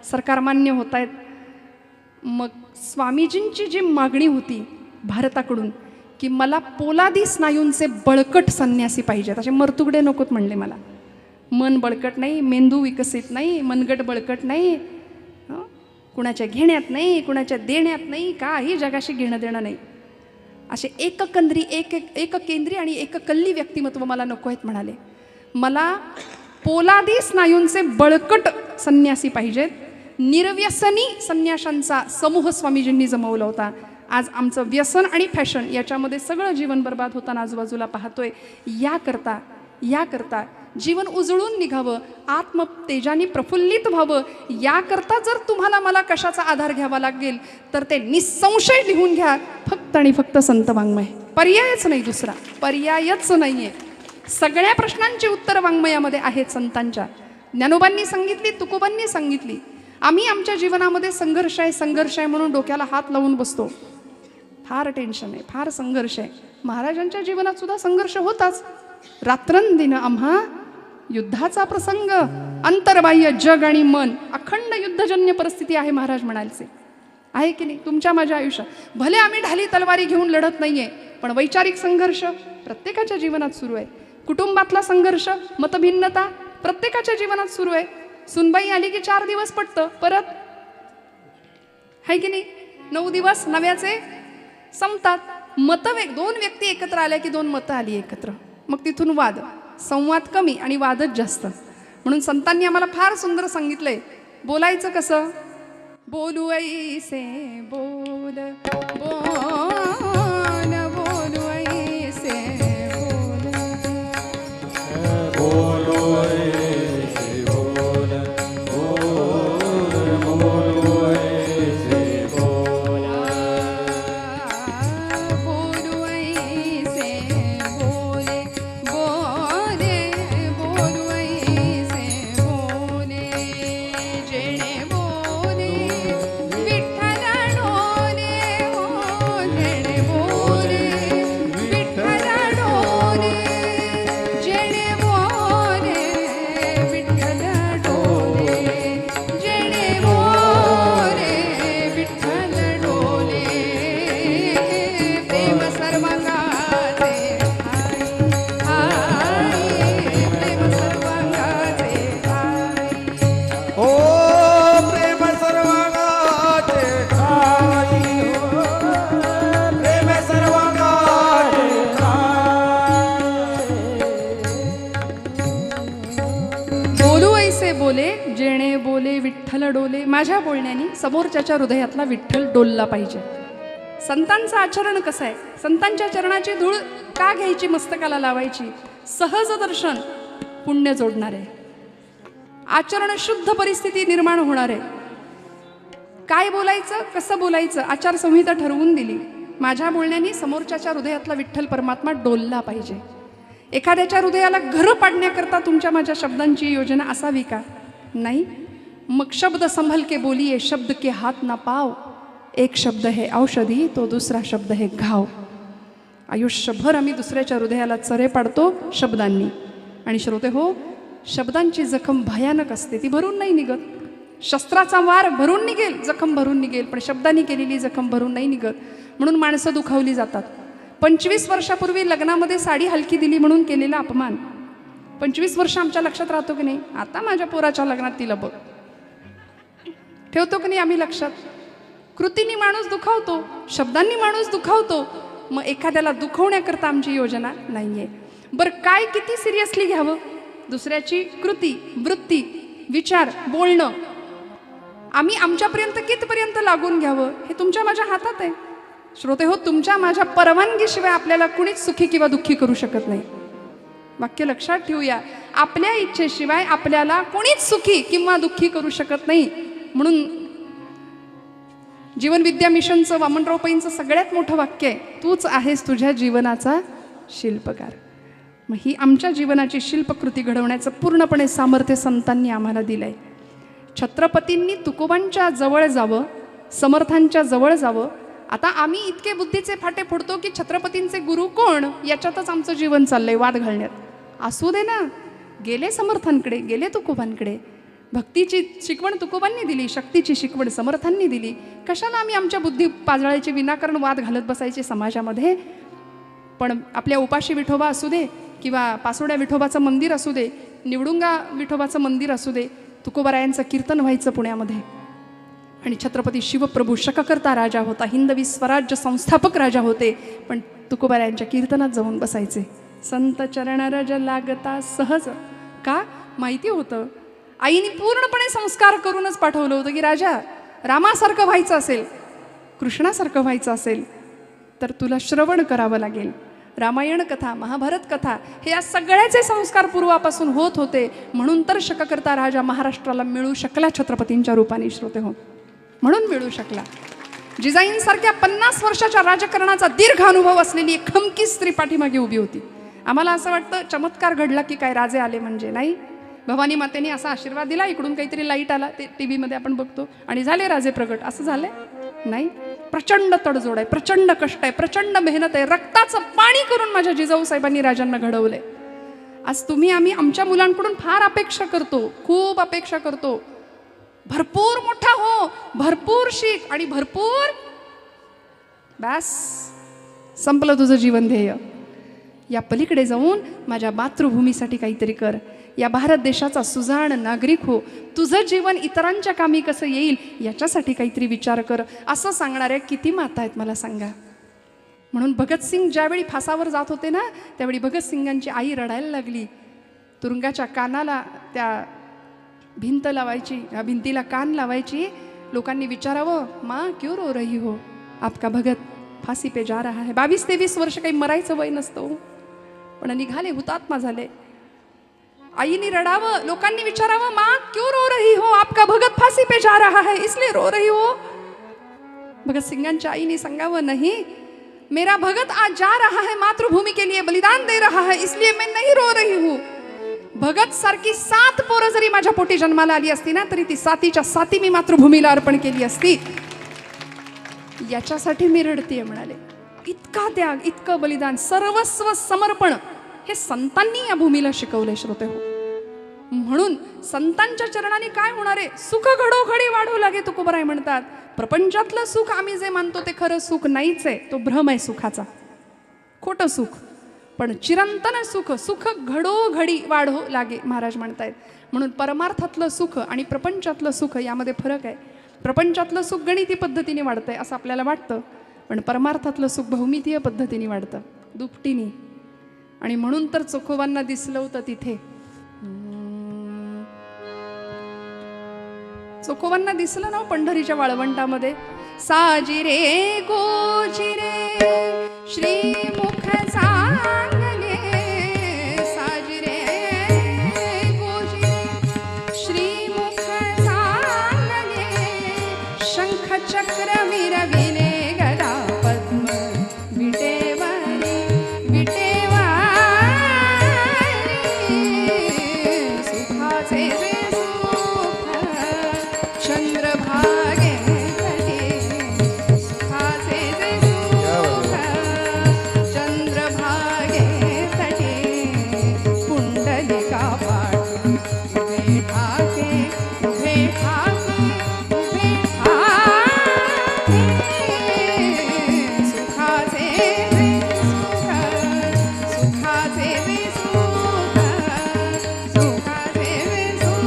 सरकार मान्य होत आहेत. मग स्वामीजींची जी मागणी होती भारताकडून की मला पोलादी स्नायूंचे बळकट संन्यासी पाहिजेत, असे मरतुगडे नकोत म्हणले मला. मन बळकट नाही, मेंदू विकसित नाही, मनगट बळकट नाही, कुणाच्या घेण्यात नाही, कुणाच्या देण्यात नाही, काही जगाशी घेणं देणं नाही. असे एककेंद्री आणि एककल्ली व्यक्तिमत्व मला नको आहेत म्हणाले. मला पोलादी स्नायूंचे बळकट संन्यासी पाहिजेत. निर्व्यसनी संन्याशांचा समूह स्वामीजींनी जमवला होता. आज आमचं व्यसन आणि फॅशन याच्यामध्ये सगळं जीवन बर्बाद होताना आजूबाजूला पाहतोय. याकरता जीवन उजळून निघावं, आत्मतेजाने प्रफुल्लित व्हावं, याकरता जर तुम्हाला मला कशाचा आधार घ्यावा लागेल तर ते निसंशय लिहून घ्या, फक्त आणि फक्त संत वाङ्मय. पर्यायच नाही, दुसरा पर्यायच नाही आहे. सगळ्या प्रश्नांची उत्तर वाङ्मयामध्ये आहेत संतांच्या. ज्ञानोबांनी सांगितली, तुकोबांनी सांगितली. आम्ही आमच्या जीवनामध्ये संघर्ष आहे म्हणून डोक्याला हात लावून बसतो. फार टेन्शन आहे, फार संघर्ष आहे. महाराजांच्या जीवनात सुद्धा संघर्ष होताच. रात्रंदिन आम्हा युद्धाचा प्रसंग, अंतर्बाह्य जग आणि मन, अखंड युद्धजन्य परिस्थिती आहे महाराज म्हणायचे. आहे की नाही तुमच्या माझ्या आयुष्यात? भले आम्ही ढाली तलवारी घेऊन लढत नाहीये, पण वैचारिक संघर्ष प्रत्येकाच्या जीवनात सुरू आहे. कुटुंबातला संघर्ष, मतभिन्नता प्रत्येकाच्या जीवनात सुरू आहे. सुनबाई आली की 4 दिवस पटतं, परत आहे की नाही 9 दिवस नव्याचे संपतात. मतवेग, 2 व्यक्ती एकत्र आल्या की 2 मतं आली एकत्र, मग तिथून वाद, संवाद कमी आणि वादच जास्त. म्हणून संतांनी आम्हाला फार सुंदर सांगितलंय बोलायचं कसं? बोलू ऐसे बोल बोल बोलू ऐसे बोल बोलो ऐसे बोल बोल बोलो ऐसे बोल बोलू ऐसे बोले बोले बोलू ऐसे बोले जेणे बोले विठ्ठल डोले हो जेणे बोले विठ्ठल डोले जेणे बोले विठ्ठल डोले जेणे बोले विठ्ठल डोले प्रेम सर्वांगाचे आई प्रेम सर्वांगाचे आई ओ प्रेम सर्वांगाचे ठाई हो प्रेम सर्वांगाचे बोलू ऐसे बोले जेणे बोले विठ्ठल डोले. माझ्या बोलण्याने समोरच्याच्या हृदयातला विठ्ठल डोलला पाहिजे. संतांचं आचरण कसं आहे? संतांच्या चरणाची धूळ का घ्यायची, मस्तकाला लावायची? सहज दर्शन पुण्य जोडणार आहे. आचरण शुद्ध परिस्थिती निर्माण होणार आहे. काय बोलायचं, कसं बोलायचं, आचारसंहिता ठरवून दिली. माझ्या बोलण्याने समोरच्याच्या हृदयातला विठ्ठल परमात्मा डोलला पाहिजे. एखाद्याच्या हृदयाला घरं पाडण्याकरता तुमच्या माझ्या शब्दांची योजना असावी का? नाही. मग शब्द संभल के बोलिये, शब्द के हात ना पाव. एक शब्द है औषधी, तो दुसरा शब्द है घाव. आयुष्यभर आम्ही दुसऱ्याच्या हृदयाला चरे पाडतो शब्दांनी. आणि श्रोते हो, शब्दांची जखम भयानक असते, ती भरून नाही निघत. शस्त्राचा वार भरून निघेल, जखम भरून निघेल, पण शब्दांनी केलेली जखम भरून नाही निघत. म्हणून माणसं दुखावली जातात. 25 वर्षापूर्वी लग्नामध्ये साडी हलकी दिली म्हणून केलेला अपमान 25 वर्ष आमच्या लक्षात राहतो की नाही? आता माझ्या पोराच्या लग्नात तिला बघ, ठेवतो की नाही आम्ही लक्षात? कृतीने माणूस दुखावतो, शब्दांनी माणूस दुखावतो. मग एखाद्याला दुखवण्याकरता आमची योजना नाही आहे. बरं, काय किती सिरियसली घ्यावं? दुसऱ्याची कृती, वृत्ती, विचार, बोलणं आम्ही आमच्यापर्यंत कितपर्यंत लागून घ्यावं हे तुमच्या माझ्या हातात आहे. श्रोते हो, तुमच्या माझ्या परवानगीशिवाय आपल्याला कुणीच सुखी किंवा दुःखी करू शकत नाही. वाक्य लक्षात ठेवूया. आपल्या इच्छेशिवाय आपल्याला कोणीच सुखी किंवा दुःखी करू शकत नाही. म्हणून जीवन विद्या मिशनचं, वामनराव पैंचं सगळ्यात मोठं वाक्य आहे, तूच आहेस तुझ्या जीवनाचा शिल्पकार. मग ही आमच्या जीवनाची शिल्पकृती घडवण्याचं पूर्णपणे सामर्थ्य संतांनी आम्हाला दिलं आहे. छत्रपतींनी तुकोबांच्या जवळ जावं, समर्थांच्या जवळ जावं. आता आम्ही इतके बुद्धीचे फाटे फोडतो की छत्रपतींचे गुरु कोण याच्यातच आमचं जीवन चाललंय वाद घालण्यात. असू दे ना, गेले समर्थांकडे, गेले तुकोबांकडे. भक्तीची शिकवण तुकोबांनी दिली, शक्तीची शिकवण समर्थांनी दिली. कशाला आम्ही आमच्या बुद्धी पाजळायचे, विनाकारण वाद घालत बसायचे समाजामध्ये? पण आपल्या उपाशी विठोबा असू दे किंवा पासोड्या विठोबाचं मंदिर असू दे, निवडुंगा विठोबाचं मंदिर असू दे, तुकोबारायांचं कीर्तन व्हायचं पुण्यामध्ये. आणि छत्रपती शिवप्रभू शककर्ता राजा होता, हिंदवी स्वराज्य संस्थापक राजा होते, पण तुकोबारायांच्या कीर्तनात जाऊन बसायचे. संत चरण रज लागता सहज. का? माहिती होतं, आईने पूर्णपणे संस्कार करूनच पाठवलं होतं की राजा, रामासारखं व्हायचं असेल, कृष्णासारखं व्हायचं असेल तर तुला श्रवण करावं लागेल. रामायण कथा, महाभारत कथा, हे या सगळ्याचे संस्कार पूर्वापासून होत होते. म्हणून तर शककर्ता राजा महाराष्ट्राला मिळू शकला छत्रपतींच्या रूपाने. श्रोते हो, म्हणून मिळू शकला. जिजाईंसारख्या 50 वर्षाच्या राजकारणाचा दीर्घ अनुभव असलेली एक खमकी स्त्री पाठीमागे उभी होती. आम्हाला असं वाटतं चमत्कार घडला की काय राजे आले म्हणजे. नाही, भवानी मातेने असा आशीर्वाद दिला, इकडून काहीतरी लाईट आला, ते टी व्हीमध्ये आपण बघतो, आणि झाले राजे प्रगट, असं झालंय? नाही. प्रचंड तडजोड आहे, प्रचंड कष्ट आहे, प्रचंड मेहनत आहे. रक्ताचं पाणी करून माझ्या जिजाऊ साहेबांनी राजांना घडवलंय. आज तुम्ही आम्ही आमच्या मुलांकडून फार अपेक्षा करतो, खूप अपेक्षा करतो. भरपूर मोठा हो, भरपूर शिक आणि भरपूर, बस संपलं तुझं जीवन ध्येय. या पलीकडे जाऊन माझ्या मातृभूमीसाठी काहीतरी कर. या भारत देशाचा सुजाण नागरिक हो. तुझं जीवन इतरांच्या कामी कसं येईल याच्यासाठी काहीतरी विचार कर. असं सांगणाऱ्या किती माता आहेत मला सांगा. म्हणून भगतसिंग ज्यावेळी फासावर जात होते ना, त्यावेळी भगतसिंगांची आई रडायला लागली. तुरुंगाच्या कानाला त्या भिंत लावायची, या भिंतीला कान लावायची, लोकांनी विचारावं माँ क्यों रो रही हो, आपका भगत फाशी पे जा रहा है. 22-23 वर्ष काही मरायचं वय नसतं, पण निघाले, हुतात्मा झाले. आईने रडावं, लोकांनी विचारावं माँ क्यों रो रही हो, आपका भगत फाशी पे जा रहा है इसलिए रो रही हो. भगत सिंगांच्या आईने सांगावं नहीं, मेरा भगत आज जा रहा है, मातृभूमी के लिए बलिदान दे रहा है, इसलिए मैं नहीं रो रही हूँ. भगत सारखी 7 पोरं जरी माझ्या पोटी जन्माला आली असती ना, तरी ती 7च्या 7 मी मातृभूमीला अर्पण केली असती. याच्यासाठी मी रडतीये म्हणाले. इतका त्याग, इतकं बलिदान, सर्वस्व समर्पण हे संतांनी या भूमीला शिकवले श्रोते हो. म्हणून संतांच्या चरणाने काय होणार आहे, सुख घडोघडी वाढू लागे तुकोबराय म्हणतात. प्रपंचातलं सुख आम्ही जे मानतो ते खरं सुख नाहीच आहे, तो भ्रम आहे सुखाचा, खोटं सुख. पण चिरंतन सुख, सुख घडोघडी वाढू लागे महाराज म्हणतायत. म्हणून परमार्थातलं सुख आणि प्रपंचातलं सुख यामध्ये फरक आहे. प्रपंचातलं सुख गणिती पद्धतीने वाढतंय असं आपल्याला वाटतं, पण परमार्थातलं सुख भौमितीय पद्धतीने वाढतं, दुपटीने. आणि म्हणून तर चोखोबांना दिसलं होतं तिथे, चोखोबांना दिसलं ना पंढरीच्या वाळवंटामध्ये, साजिरे गोजिरे श्रीमुख चांगले, साजिरे गोजिरे श्रीमुख चांगले, शंख चक्र मिरविले गदा पद्म विटेवारी विटेवारी, सुखाचे जे सुख चंद्रभागे तटे, सुखाचे जे सुख चंद्रभागे तटे, पुंडलिका पाठी उभे ठाके, उभे ठाके, उभे ठाके, सुखाचे जे सुख, सुखाचे जे सुख, सुखाचे जे सुख.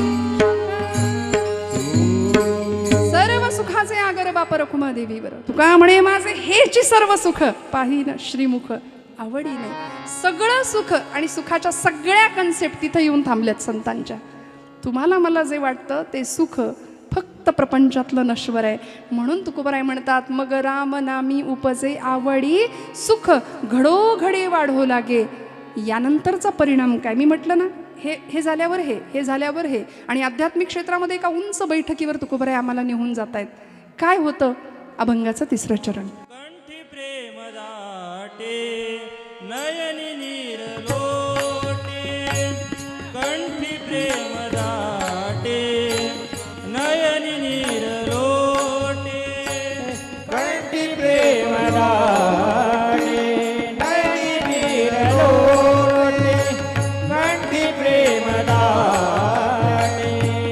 सर्व सुखाचे आगर बाप रखुमा देवीवर, तुका म्हणे माझे हेची सर्व सुख पाहिन श्रीमुख आवडीने. सगळं सुख आणि सुखाच्या सगळ्या कन्सेप्ट तिथं येऊन थांबल्यात संतांच्या. तुम्हाला मला जे वाटतं ते सुख फक्त प्रपंचातलं नश्वर आहे. म्हणून तुकोबराय म्हणतात, मग राम नामी उपजे आवडी, सुख घडोघडे वाढो लागे. यानंतरचा परिणाम काय, मी म्हटलं ना, हे झाल्यावर हे झाल्यावर हे. आणि आध्यात्मिक क्षेत्रामध्ये एका उंच बैठकीवर तुकोबराय आम्हाला निघून जात आहेत. काय होतं, अभंगाचं 3रं चरण. कंठी प्रेम दाटे नयनी नीर लोटे, कंठी प्रेम दाटे नयनी नीर लोटे, कंठी प्रेम दाटे नयनी नीर लोटे, कंठी प्रेम दाटे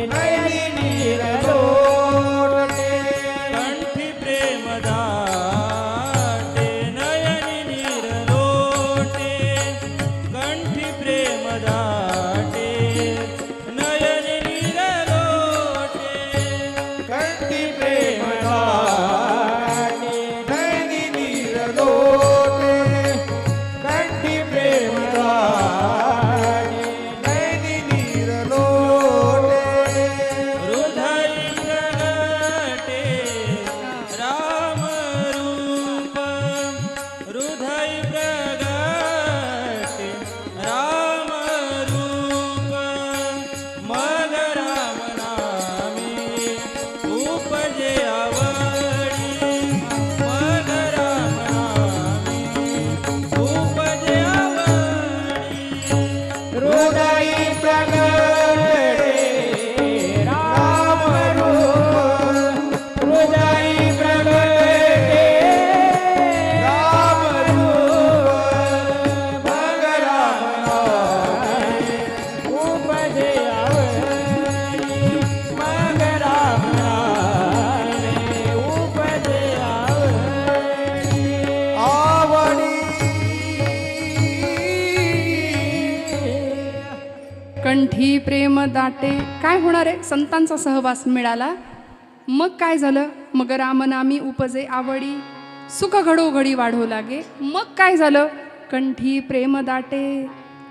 नयनी नीर लोटे, कंठी प्रेम दाटे नयनी नीर लोटे, कंठी प्रेम दाटे नयनी नीर लोटे, कंठी प्रेम दाटे नयनी नीर लोटे, कंठी प्रेम दाटे नयनी नीर लोटे. हृदय प्रगटे राम रूप, हृदय प्रगटे राम रूप, मग राम नामी उपजे आवडी, मग राम नामी उपजे आवडी. हृदय प्रगटे राम रूप, हृदय प्रगटे राम रूप, मग राम नामी उपजे आवडी, मग राम नामी उपजे आवडी. कंठी प्रेम दाटे. काय होणार आहे, संतांचा सहवास मिळाला, मग काय झालं, मग रामनामी उपजे आवडी, सुख घडोघडी वाढू लागे. मग काय झालं, कंठी प्रेम दाटे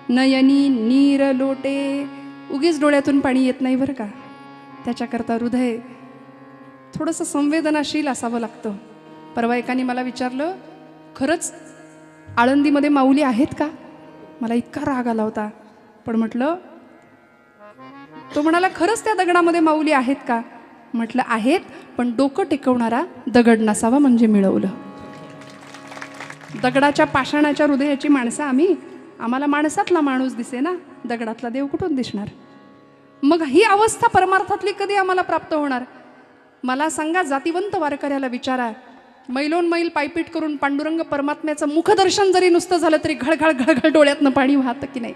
नयनी नीर लोटे. उगीच डोळ्यातून पाणी येत नाही बरं का, त्याच्याकरता हृदय थोडंसं संवेदनाशील असावं लागतं. परवा एकाने मला विचारलं, खरंच आळंदीमध्ये माऊली आहेत का? मला इतका राग आला होता. पण म्हटलं, तो म्हणाला, खरंच त्या दगडामध्ये माऊली आहेत का? म्हटलं आहेत, पण डोकं टेकवणारा दगड नसावा म्हणजे मिळवलं. दगडाच्या पाषाणाच्या हृदयाची माणसं आम्हाला माणसातला माणूस दिसे ना, दगडातला देव कुठून दिसणार? मग ही अवस्था परमार्थातली कधी आम्हाला प्राप्त होणार? मला सांगा, जातिवंत वारकऱ्याला विचारा, मैलोन मैल पायपीट करून पांडुरंग परमात्म्याचं मुखदर्शन जरी नुसतं झालं तरी घळघळ घळघळ डोळ्यातनं पाणी वाहतं की नाही?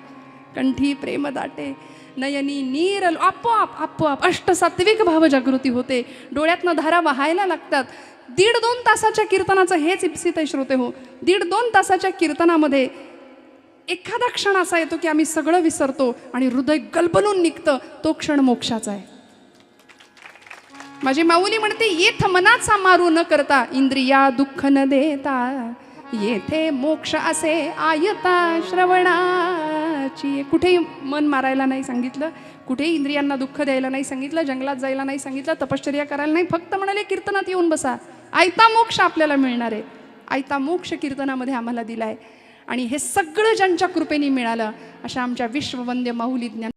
कंठी प्रेम दाटे, नयनी नीर, आपोआप आपोआप अष्टसात्विक भाव जागृती होते, डोळ्यातनं धारा वाहायला लागतात. 1.5-2 तासाच्या कीर्तनाचं हेच इप्सित आहे श्रोते हो. 1.5-2 तासाच्या कीर्तनामध्ये एखादा क्षण असा येतो की आम्ही सगळं विसरतो आणि हृदय गलबलून निघतं. तो क्षण मोक्षाचा आहे. माझी माऊली म्हणते, येथ मनाचा मारू न करता, इंद्रिया दुःख न देता, येथे मोक्ष असे आयता श्रवणाची. कुठेही मन मारायला नाही सांगितलं, कुठेही इंद्रियांना दुःख द्यायला नाही सांगितलं, जंगलात जायला नाही सांगितलं, तपश्चर्या करायला नाही. फक्त म्हणाले, कीर्तनात येऊन बसा, आयता मोक्ष आपल्याला मिळणार आहे. आयता मोक्ष कीर्तनामध्ये आम्हाला दिलाय. आणि हे सगळं ज्यांच्या कृपेने मिळालं, अशा आमच्या विश्ववंद्य माऊली ज्ञान